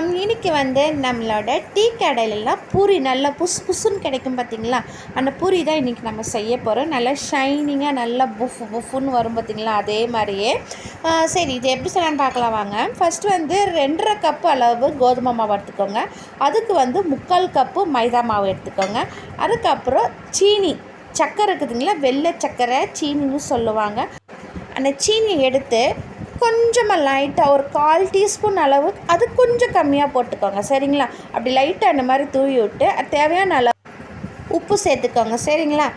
இன்றைக்கி நம்மளோட டீ கடையிலலாம் பூரி நல்லா புஸ்ஸுன்னு கிடைக்கும் பார்த்திங்களா, அந்த பூரி தான் இன்றைக்கி நம்ம செய்ய போகிறோம். நல்லா ஷைனிங்காக நல்லா புஃப்னு வரும் பார்த்திங்களா, அதே மாதிரியே. சரி, இது எப்படி செய்யலான்னு பார்க்கலாம் வாங்க. ஃபஸ்ட்டு 2.5 கப்பு அளவு கோதுமை மாவு எடுத்துக்கோங்க. அதுக்கு 3/4 கப்பு மைதா மாவு எடுத்துக்கோங்க. அதுக்கப்புறம் சர்க்கரை இருக்குதுங்களா, வெள்ளை சர்க்கரை சீனின்னு சொல்லுவாங்க. அந்த சீனி எடுத்து கொஞ்சமாக லைட்டாக ஒரு 1/4 டீஸ்பூன் அளவு, அது கொஞ்சம் கம்மியாக போட்டுக்கோங்க சரிங்களா. அப்படி லைட்டாக அந்த மாதிரி தூவி விட்டு தேவையான அளவு உப்பு சேர்த்துக்கோங்க சரிங்களா.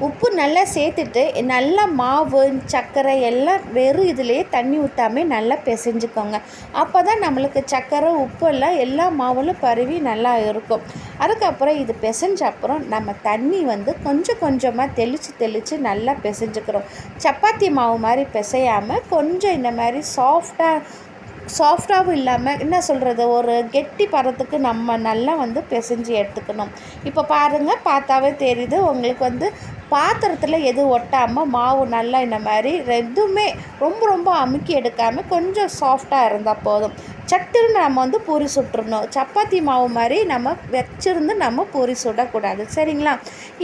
உப்பு நல்லா சேர்த்துட்டு நல்லா மாவு சர்க்கரை எல்லாம் வெறும் இதிலேயே தண்ணி ஊற்றாமே நல்லா பிசைஞ்சுக்கோங்க. அப்போ தான் நம்மளுக்கு சர்க்கரை உப்பு எல்லாம் எல்லா மாவுலும் பரவி நல்லா இருக்கும். அதுக்கப்புறம் இது பிசைஞ்ச அப்புறம் நம்ம தண்ணி கொஞ்சம் கொஞ்சமாக தெளித்து நல்லா பிசைஞ்சுக்கிறோம். சப்பாத்தி மாவு மாதிரி பிசையாமல் கொஞ்சம் இந்த மாதிரி சாஃப்டாகவும் இல்லாமல் என்ன சொல்கிறது, ஒரு கெட்டி பதத்துக்கு நம்ம நல்லா பிசைஞ்சு எடுத்துக்கணும். இப்போ பாருங்கள், பார்த்தாவே தெரியுது உங்களுக்கு பாத்திரத்தில் எதுவும் ஒட்டாமல் மாவு நல்லா இந்த மாதிரி எதுவுமே ரொம்ப அமுக்கி எடுக்காமல் கொஞ்சம் சாஃப்டாக இருந்தால் போதும். சட்டுன்னு நம்ம பூரி சுட்டுறணும். சப்பாத்தி மாவு மாதிரி நம்ம வச்சிருந்து நம்ம பூரி சுடக்கூடாது சரிங்களா.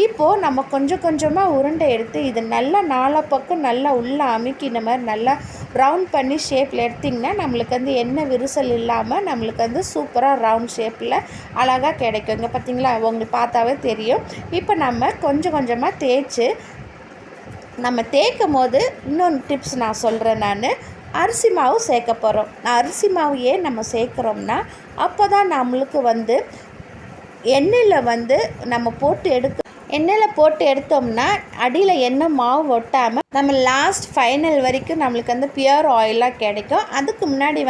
இப்போது நம்ம கொஞ்சம் கொஞ்சமாக உருண்டை எடுத்து இது நல்லா 4 பக்கம் நல்லா உள்ளே அமுக்கி இந்த மாதிரி நல்லா ரவுண்ட் பண்ணி ஷேப்பில் எடுத்திங்கன்னா நம்மளுக்கு எண்ணெய் விரிசல் இல்லாமல் நம்மளுக்கு சூப்பராக ரவுண்ட் ஷேப்பில் அழகாக கிடைக்குங்க. பார்த்திங்களா, உங்களுக்கு பார்த்தாவே தெரியும். இப்போ நம்ம கொஞ்சம் கொஞ்சமாக தேய்ச்சி நம்ம தேய்க்கும் போது இன்னொன்று டிப்ஸ் நான் சொல்கிறேன். அரிசி மாவு சேர்க்க போகிறோம். அரிசி மாவு ஏன் நம்ம சேர்க்குறோம்னா, அப்போ தான் நம்மளுக்கு எண்ணெயில் நம்ம எண்ணெயில் போட்டு எடுத்தோம்னா அடியில் எண்ணெய் மாவு ஒட்டாமல் நம்ம லாஸ்ட் ஃபைனல் வரைக்கும் நம்மளுக்கு பியூர் ஆயிலாக கிடைக்கும். அதுக்கு முன்னாடி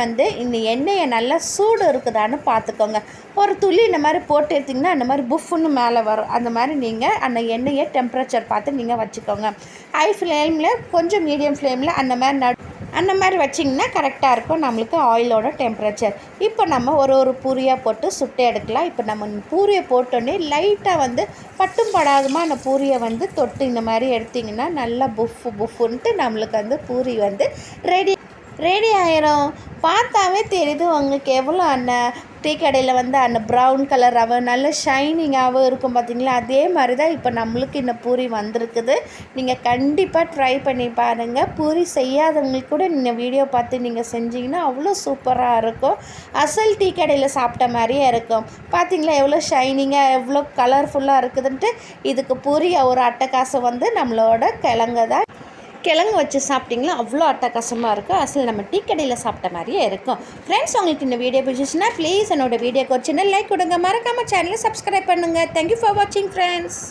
இந்த எண்ணெயை நல்லா சூடு இருக்குதான்னு பார்த்துக்கோங்க. ஒரு துளி இந்த மாதிரி போட்டு எடுத்திங்கன்னா அந்த மாதிரி புஃப்னு மேலே வரும். அந்த மாதிரி நீங்கள் அந்த எண்ணெயை டெம்பரேச்சர் பார்த்து நீங்கள் வச்சுக்கோங்க. ஹை ஃப்ளேமில் கொஞ்சம் மீடியம் ஃப்ளேமில் அந்த மாதிரி வச்சிங்கன்னா கரெக்டாக இருக்கும் நம்மளுக்கு ஆயிலோட டெம்பரேச்சர். இப்போ நம்ம ஒரு பூரியாக போட்டு சுட்டு எடுக்கலாம். இப்போ நம்ம பூரியை போட்டோன்னே லைட்டாக பட்டும் படாதமாக அந்த பூரியை தொட்டு இந்த மாதிரி எடுத்திங்கன்னா நல்லா புஃப்ன்ட்டு நம்மளுக்கு பூரி ரெடி ஆயிரும். பார்த்தாவே தெரியுது உங்களுக்கு எவ்வளோ அந்த டீ கடையில் அந்த ப்ரௌன் கலர் ரவை நல்ல ஷைனிங்காகவும் இருக்கும் பார்த்திங்களா. அதே மாதிரி தான் இப்போ நம்மளுக்கு இந்த பூரி வந்திருக்குது. நீங்கள் கண்டிப்பாக ட்ரை பண்ணி பாருங்கள். பூரி செய்யாதவங்களுக்கு கூட இந்த வீடியோ பார்த்து நீங்கள் செஞ்சிங்கன்னா அவ்வளோ சூப்பராக இருக்கும். அசல் டீ கடையில் சாப்பிட்ட மாதிரியே இருக்கும். பார்த்திங்களா எவ்வளோ ஷைனிங்காக எவ்வளோ கலர்ஃபுல்லாக இருக்குதுன்ட்டு. இதுக்கு பூரி ஒரு அட்டகாசம் நம்மளோட கிழங்கு வச்சு சாப்பிட்டிங்களா அவ்வளோ அட்டகாசமாக இருக்கும். அசல் நம்ம டீ கடையில் சாப்பிட்ட மாதிரியே இருக்கும். ஃப்ரெண்ட்ஸ், உங்களுக்கு இந்த வீடியோ பிடிச்சிச்சுன்னா ப்ளீஸ் என்னோடய வீடியோக்கு ஒரு சின்ன லைக் கொடுங்க. மறக்காமல் சேனலை சப்ஸ்கிரைப் பண்ணுங்கள். தேங்க்யூ ஃபார் வாட்சிங் ஃப்ரெண்ட்ஸ்.